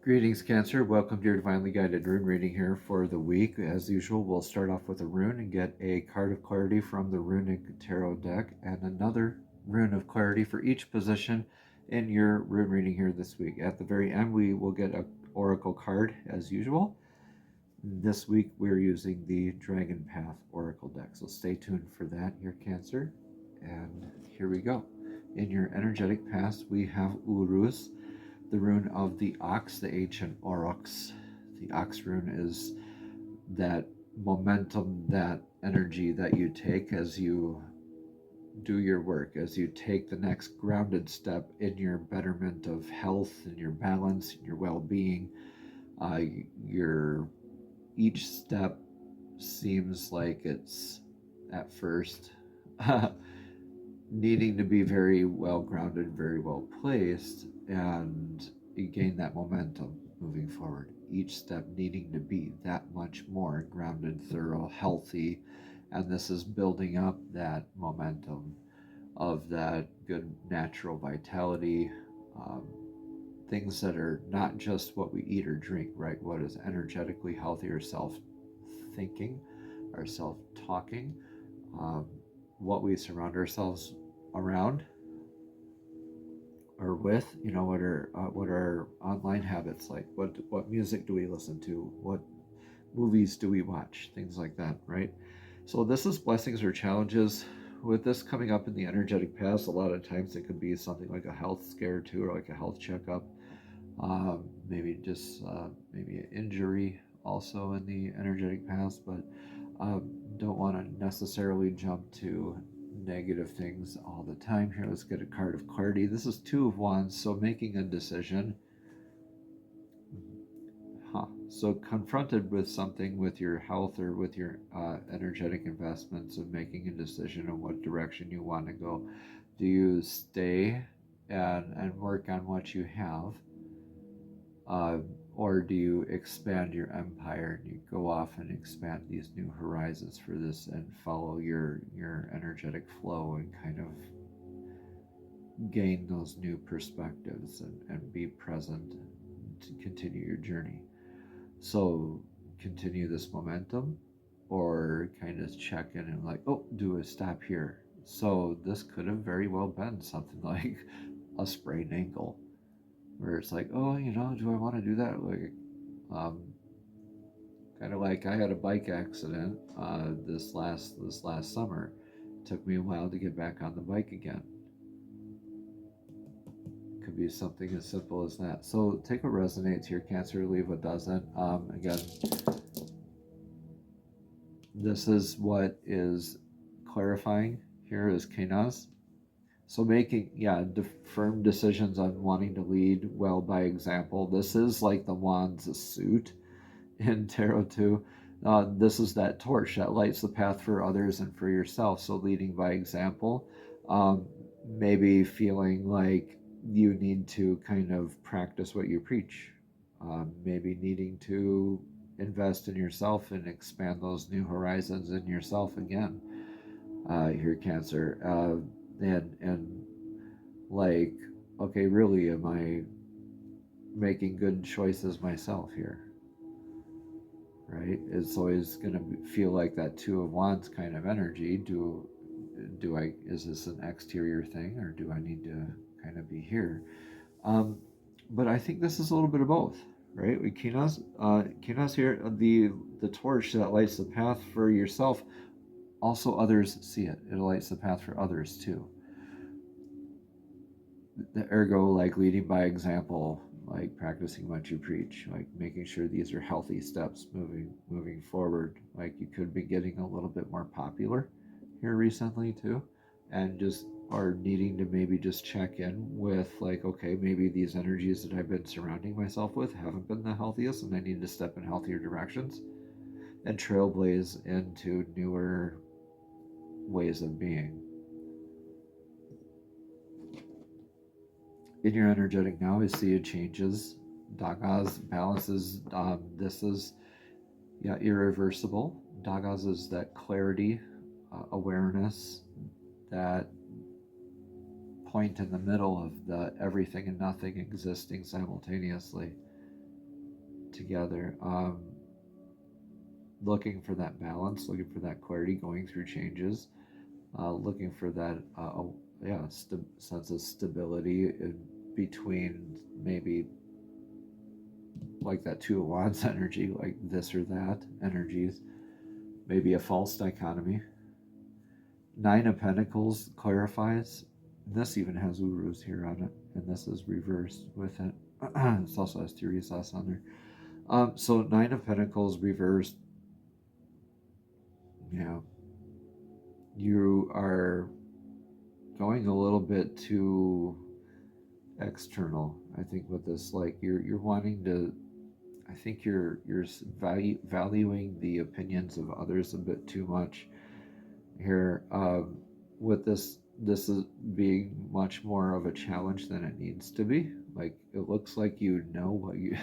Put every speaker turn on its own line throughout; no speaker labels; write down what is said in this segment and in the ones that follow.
Greetings, Cancer. Welcome to your Divinely Guided Rune reading here for the week. As usual, we'll start off with a rune and get a card of clarity from the Runic Tarot deck and another rune of clarity for each position in your rune reading here this week. At the very end, we will get an oracle card as usual. This week, we're using the Dragon Path Oracle deck, so stay tuned for that, your Cancer. And here we go. In your energetic past, we have Uruz, the rune of the ox, the ancient aurochs. The ox rune is that momentum, that energy that you take as you do your work, as you take the next grounded step in your betterment of health and your balance and your well-being. Your each step seems like it's at first needing to be very well grounded, very well placed, and you gain that momentum moving forward. Each step needing to be that much more grounded, thorough, healthy, and this is building up that momentum of that good natural vitality, things that are not just what we eat or drink, right? What is energetically healthy, or self-thinking, or self-talking, what we surround ourselves around or with, what are online habits like, what music do we listen to, what movies do we watch, things like that, right? So this is blessings or challenges. With this coming up in the energetic past, a lot of times it could be something like a health scare too, or like a health checkup, maybe just maybe an injury also in the energetic past, but don't want to necessarily jump to negative things all the time here. Let's get a card of clarity. This is Two of Wands, so making a decision. So confronted with something with your health or with your energetic investments, of making a decision on what direction you want to go. Do you stay and work on what you have? Or do you expand your empire and you go off and expand these new horizons for this and follow your energetic flow and kind of gain those new perspectives and be present to continue your journey? So continue this momentum, or kind of check in and like, oh, do a stop here. So this could have very well been something like a sprained ankle, where it's like, oh, do I want to do that? Like, kind of like I had a bike accident this last summer. It took me a while to get back on the bike again. Could be something as simple as that. So take what resonates here, Cancer, leave what doesn't. Again, this is what is clarifying here is Kenas. So making, firm decisions on wanting to lead well by example. This is like the Wands suit in Tarot 2. This is that torch that lights the path for others and for yourself. So leading by example, maybe feeling like you need to kind of practice what you preach. Maybe needing to invest in yourself and expand those new horizons in yourself again. Here, Cancer, and like, okay, really, am I making good choices myself here? Right? It's always going to feel like that Two of Wands kind of energy. Is this an exterior thing, or do I need to kind of be here? But I think this is a little bit of both, right? With Kinas here, the torch that lights the path for yourself, also others see it. It lights the path for others too. The ergo, like leading by example, like practicing what you preach, like making sure these are healthy steps moving forward. Like you could be getting a little bit more popular here recently too, and just are needing to maybe just check in with like, okay, maybe these energies that I've been surrounding myself with haven't been the healthiest, and I need to step in healthier directions and trailblaze into newer ways of being. In your energetic now, I see it changes, dagas, balances. This is irreversible. Dagas is that clarity, awareness, that point in the middle of the everything and nothing existing simultaneously. together. Looking for that balance, looking for that clarity, going through changes, looking for that sense of stability in between, maybe like that Two of Wands energy, like this or that energies, maybe a false dichotomy. Nine of Pentacles clarifies. This even has Urus here on it, and this is reversed with it. It's also has Tiresias on there. So Nine of Pentacles reversed. Yeah, you are going a little bit too external, I think, with this. Like you're wanting to. I think you're valuing the opinions of others a bit too much here. With this is being much more of a challenge than it needs to be. Like it looks like you know what you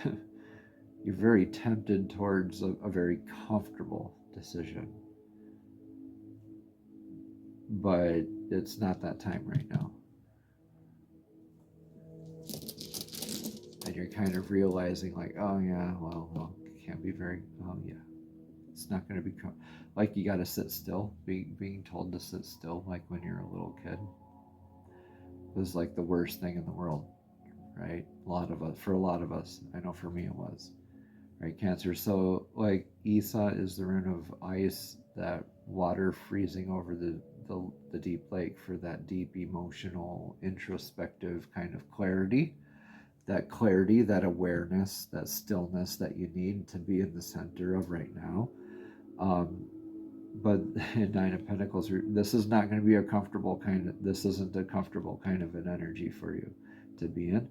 you're very tempted towards a very comfortable decision, but it's not that time right now. And you're kind of realizing like, oh yeah, well, it can't be very, oh yeah, it's not going to be, like you got to sit still, being told to sit still, like when you're a little kid, was like the worst thing in the world, right? For a lot of us, I know for me it was, right? Cancer. So like Isa is the rune of ice, that water freezing over the deep lake, for that deep emotional, introspective kind of clarity, that awareness, that stillness that you need to be in the center of right now. But in Nine of Pentacles, this is not going to be this isn't a comfortable kind of an energy for you to be in,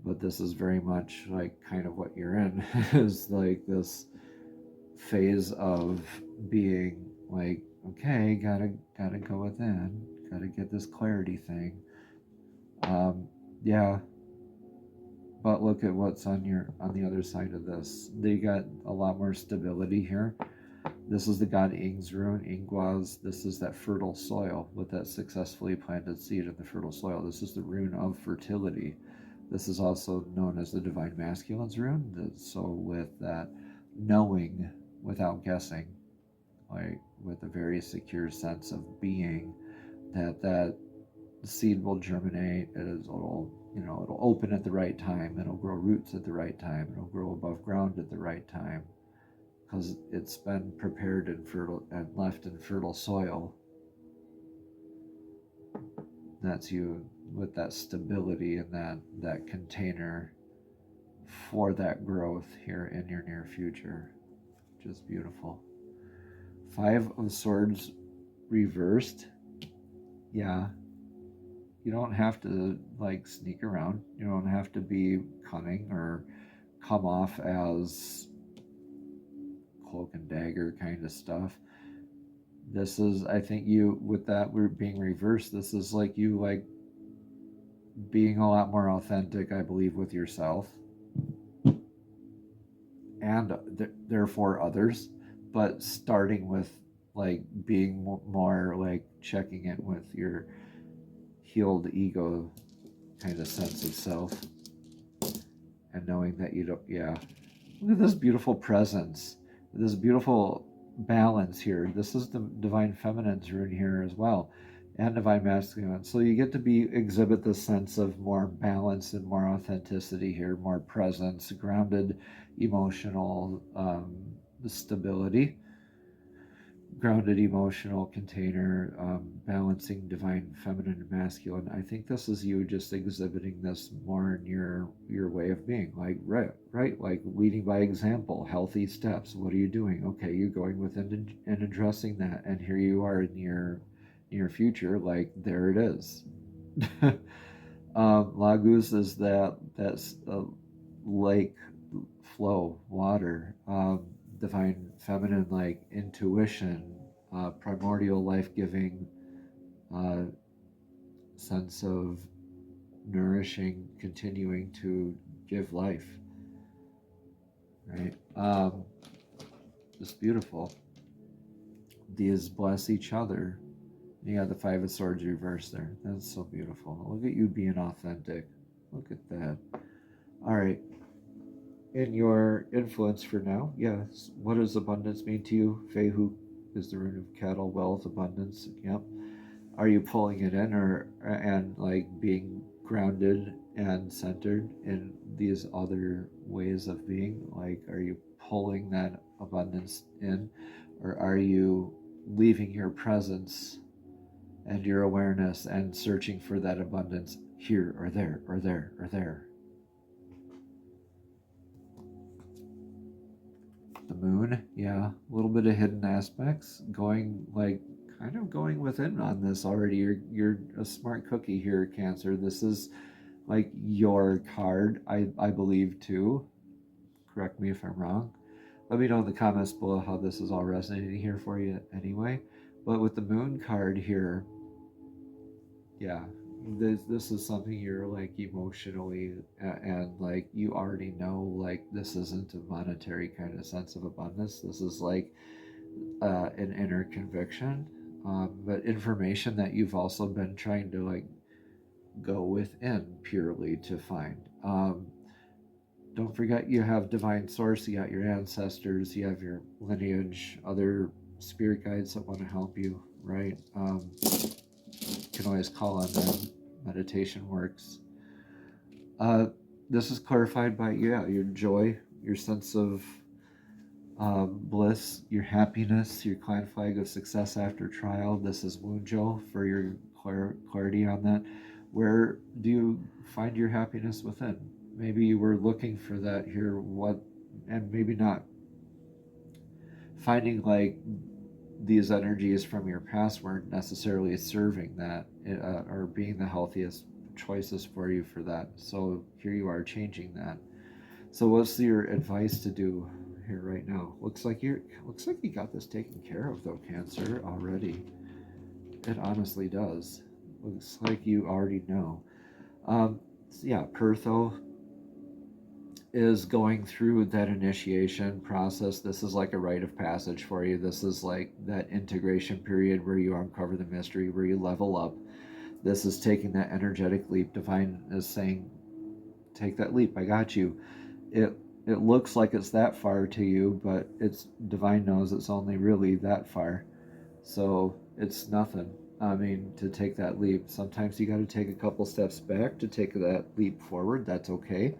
but this is very much like kind of what you're in, is like this phase of being like, okay, gotta go within, gotta get this clarity thing. Yeah, but look at what's on the other side of this. They got a lot more stability here. This is the god Ing's rune, Ingwaz. This is that fertile soil with that successfully planted seed in the fertile soil. This is the rune of fertility. This is also known as the divine masculine's rune. So with that knowing without guessing, like with a very secure sense of being, that seed will germinate. It'll open at the right time. It'll grow roots at the right time. It'll grow above ground at the right time, because it's been prepared and left in fertile soil. That's you with that stability and that container for that growth here in your near future. Just beautiful. Five of Swords reversed. Yeah, you don't have to like sneak around. You don't have to be cunning or come off as cloak and dagger kind of stuff. This is, I think, you with that being reversed, this is like you like being a lot more authentic, I believe, with yourself and therefore others, but starting with like being more like checking in with your healed ego kind of sense of self, and knowing that you don't, yeah, look at this beautiful presence, this beautiful balance here. This is the divine feminine's rune here as well, and divine masculine. So you get to exhibit this sense of more balance and more authenticity here, more presence, grounded emotional stability, grounded emotional container, balancing divine feminine and masculine. I think this is you just exhibiting this more in your way of being, like right, like leading by example, healthy steps. What are you doing? Okay, you're going within and addressing that, and here you are in your near future, like there it is. Laguz is that's lake flow, water, divine feminine, like intuition, primordial life-giving sense of nourishing, continuing to give life, right? Just beautiful. These bless each other. You got the Five of Swords reversed there. That's so beautiful. Look at you being authentic. Look at that. All right. in your influence for now. Yes. What does abundance mean to you? Fehu is the rune of cattle, wealth, abundance. Yep. Are you pulling it in, or and like being grounded and centered in these other ways of being? Like, are you pulling that abundance in, or are you leaving your presence and your awareness and searching for that abundance here or there or there or there? The moon, yeah, a little bit of hidden aspects, going like kind of going within on this already. You're a smart cookie here, Cancer. This is like your card, I believe too. Correct me if I'm wrong. Let me know in the comments below how this is all resonating here for you anyway. But with the moon card here, yeah, this is something you're like emotionally and like you already know, like this isn't a monetary kind of sense of abundance. This is like an inner conviction, but information that you've also been trying to like go within purely to find. Don't forget you have divine source, you got your ancestors, you have your lineage, other spirit guides that want to help you, right? You can always call on them. Meditation works. This is clarified by, yeah, your joy, your sense of bliss, your happiness, your clan flag of success after trial. This is Wunjo for your clarity on that. Where do you find your happiness within? Maybe you were looking for that here, what, and maybe not. Finding like these energies from your past weren't necessarily serving that or being the healthiest choices for you for that. So here you are changing that. So what's your advice to do here right now? Looks like you got this taken care of though, Cancer, already. It honestly does. Looks like you already know. So yeah, Pertho is going through that initiation process. This is like a rite of passage for you. This is like that integration period where you uncover the mystery, where you level up. This is taking that energetic leap. Divine is saying, take that leap. I got you. It looks like it's that far to you, but it's divine knows it's only really that far. So it's nothing. I mean, to take that leap. Sometimes you got to take a couple steps back to take that leap forward. That's okay.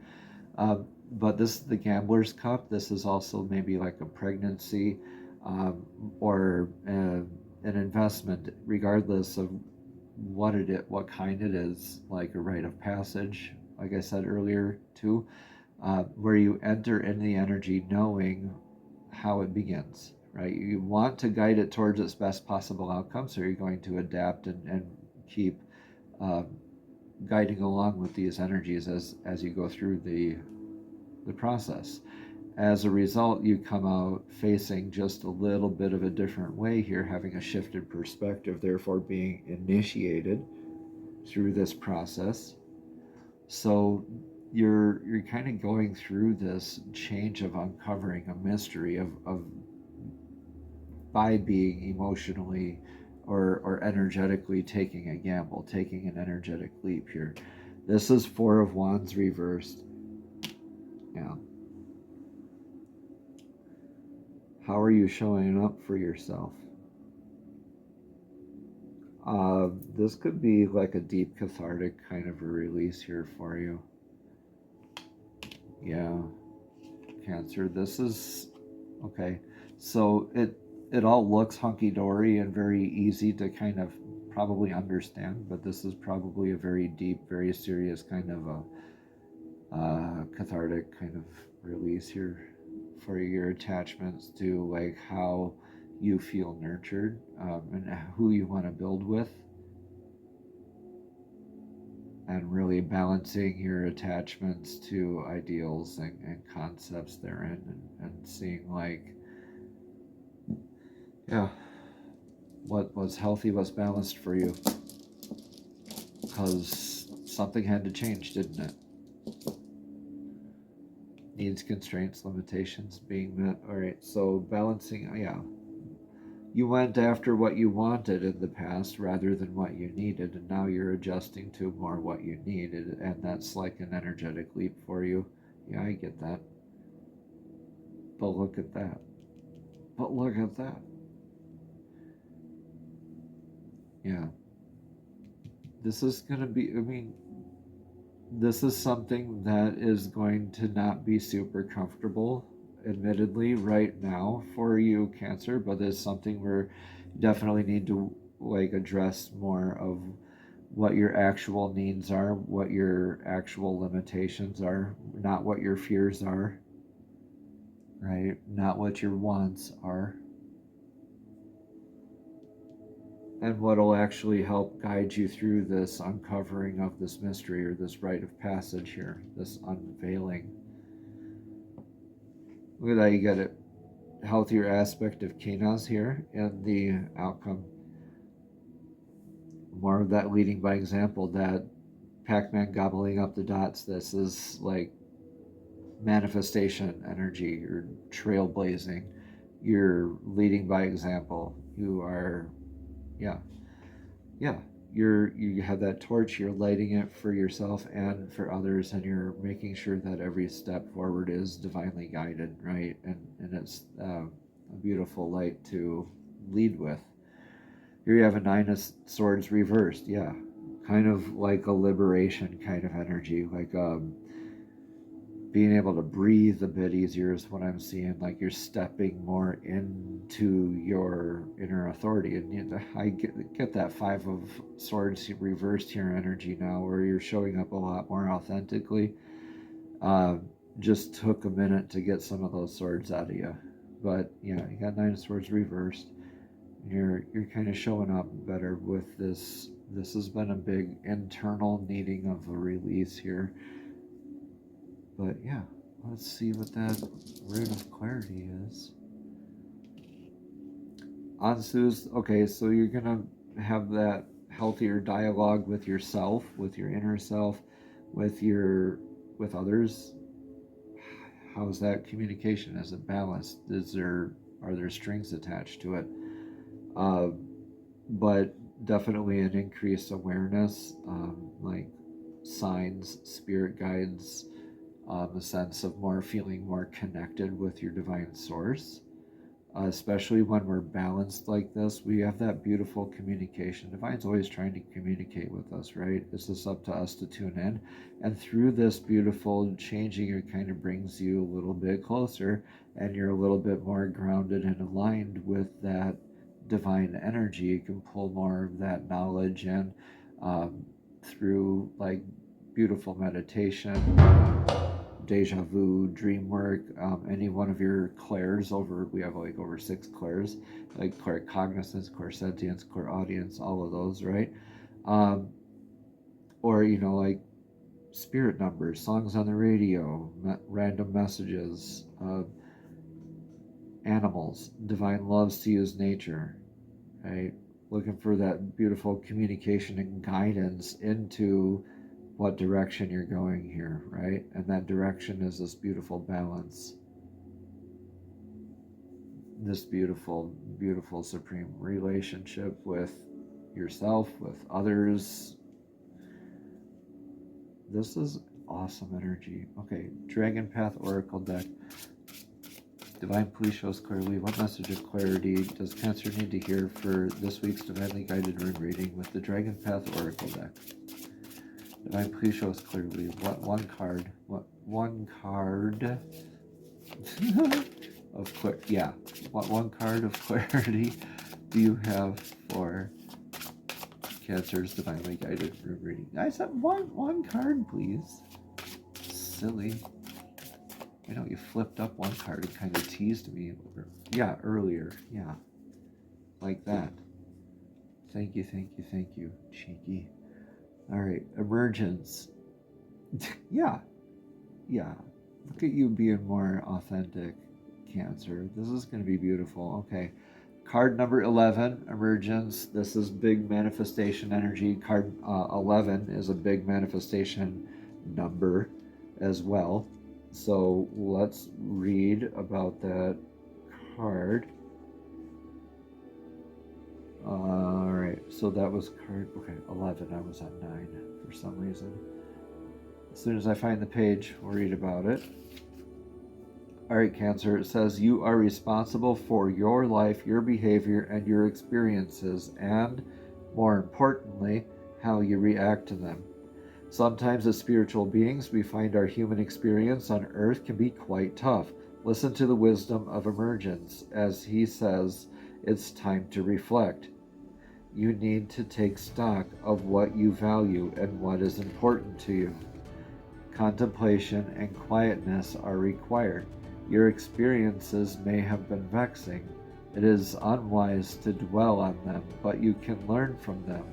But this is the gambler's cup. This is also maybe like a pregnancy or an investment, regardless of what kind it is, like a rite of passage, like I said earlier too, where you enter in the energy knowing how it begins, right? You want to guide it towards its best possible outcome, so you're going to adapt and keep guiding along with these energies as you go through the process. As a result, you come out facing just a little bit of a different way here, having a shifted perspective, therefore being initiated through this process. So you're kind of going through this change of uncovering a mystery of by being emotionally or energetically taking a gamble, taking an energetic leap here. This is Four of Wands reversed. Yeah. How are you showing up for yourself? This could be like a deep cathartic kind of a release here for you. Yeah, Cancer. This is okay. So it all looks hunky-dory and very easy to kind of probably understand, but this is probably a very deep, very serious kind of a cathartic kind of release here for your attachments to like how you feel nurtured and who you want to build with, and really balancing your attachments to ideals and concepts therein, and seeing like, yeah, what was healthy, what's balanced for you, because something had to change, didn't it? Needs, constraints, limitations being met. All right, so balancing, yeah. You went after what you wanted in the past rather than what you needed, and now you're adjusting to more what you needed, and that's like an energetic leap for you. Yeah, I get that. But look at that. But look at that. Yeah. This is going to be, I mean, this is something that is going to not be super comfortable, admittedly, right now for you, Cancer, but it's something we're definitely need to like address more of what your actual needs are, what your actual limitations are, not what your fears are, right? Not what your wants are. And what'll actually help guide you through this uncovering of this mystery or this rite of passage here, this unveiling. Look at that, you get a healthier aspect of Kenas here in the outcome. More of that leading by example, that Pac-Man gobbling up the dots. This is like manifestation energy. You're trailblazing. You're leading by example. You are, yeah, you have that torch. You're lighting it for yourself and for others, and you're making sure that every step forward is divinely guided, right? And it's a beautiful light to lead with. Here you have a Nine of Swords reversed. Yeah, kind of like a liberation kind of energy, like being able to breathe a bit easier is what I'm seeing. Like you're stepping more into your inner authority, and I get that Five of Swords reversed here energy now, where you're showing up a lot more authentically. Just took a minute to get some of those swords out of you, but yeah, you got Nine of Swords reversed. You're kind of showing up better with this. This has been a big internal needing of a release here. But yeah, let's see what that rune of clarity is. Ansu's, okay, so you're gonna have that healthier dialogue with yourself, with your inner self, with others. How's that communication? Is it balanced? Are there strings attached to it? But definitely an increased awareness, like signs, spirit guides, a sense of feeling more connected with your divine source. Especially when we're balanced like this, we have that beautiful communication. Divine's always trying to communicate with us, right? It's just up to us to tune in. And through this beautiful changing, it kind of brings you a little bit closer, and you're a little bit more grounded and aligned with that divine energy. You can pull more of that knowledge in through like beautiful meditation, deja vu, dream work, any one of your clairs. We have like over 6 clairs, like claircognizance, clairsentience, clairaudience, all of those, right? Or like spirit numbers, songs on the radio, random messages, animals. Divine loves to use nature, right? Looking for that beautiful communication and guidance into what direction you're going here, right? And that direction is this beautiful balance, this beautiful, beautiful supreme relationship with yourself, with others. This is awesome energy. Okay, Dragon Path Oracle deck. Divine, please show us clearly what message of clarity does Cancer need to hear for this week's divinely guided rune reading with the Dragon Path Oracle deck. Divine, please show us clearly what one card of what one card of clarity do you have for Cancer's divinely guided rune reading? I said one card, please. Silly. I know you flipped up one card and kind of teased me. Yeah, earlier. Yeah, like that. Thank you, cheeky. All right, emergence. yeah. Look at you being more authentic, Cancer. This is going to be beautiful. Okay, card number 11, emergence. This is big manifestation energy. Card 11 is a big manifestation number as well. So let's read about that card. All right, so that was card, 11. I was on 9 for some reason. As soon as I find the page, we'll read about it. All right, Cancer, it says you are responsible for your life, your behavior, and your experiences, and more importantly, how you react to them. Sometimes, as spiritual beings, we find our human experience on earth can be quite tough. Listen to the wisdom of emergence as he says it's time to reflect. You need to take stock of what you value and what is important to you. Contemplation and quietness are required. Your experiences may have been vexing. It is unwise to dwell on them, but you can learn from them.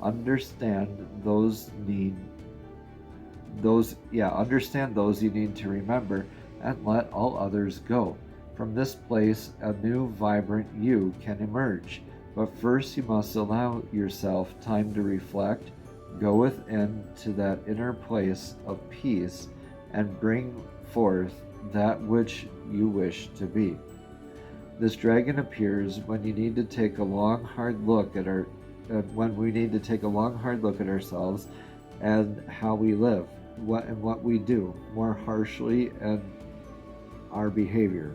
Understand those you need to remember, and let all others go. From this place, a new, vibrant you can emerge. But first, you must allow yourself time to reflect, go within to that inner place of peace, and bring forth that which you wish to be. This dragon appears when you need to take a long, hard look at when we need to take a long, hard look at ourselves and how we live, what we do, more harshly, and our behavior.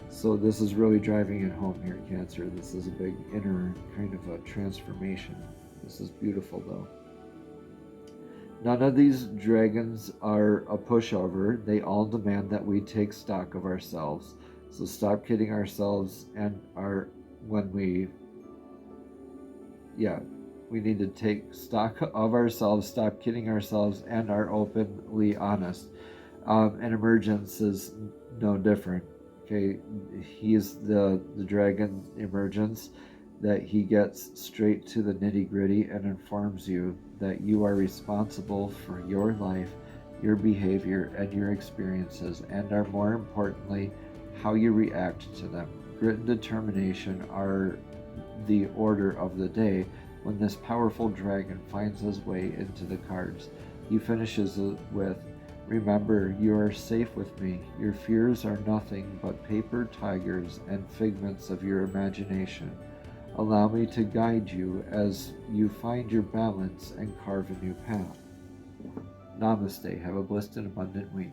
So this is really driving it home here, Cancer. This is a big inner kind of a transformation. This is beautiful, though. None of these dragons are a pushover. They all demand that we take stock of ourselves. So stop kidding ourselves and we need to take stock of ourselves, stop kidding ourselves, and are openly honest. And emergence is no different. Okay, he's the dragon emergence, that he gets straight to the nitty-gritty and informs you that you are responsible for your life, your behavior, and your experiences, and are more importantly, how you react to them. Grit and determination are the order of the day when this powerful dragon finds his way into the cards. He finishes it with, "Remember, you are safe with me. Your fears are nothing but paper tigers and figments of your imagination. Allow me to guide you as you find your balance and carve a new path." Namaste. Have a blessed and abundant week.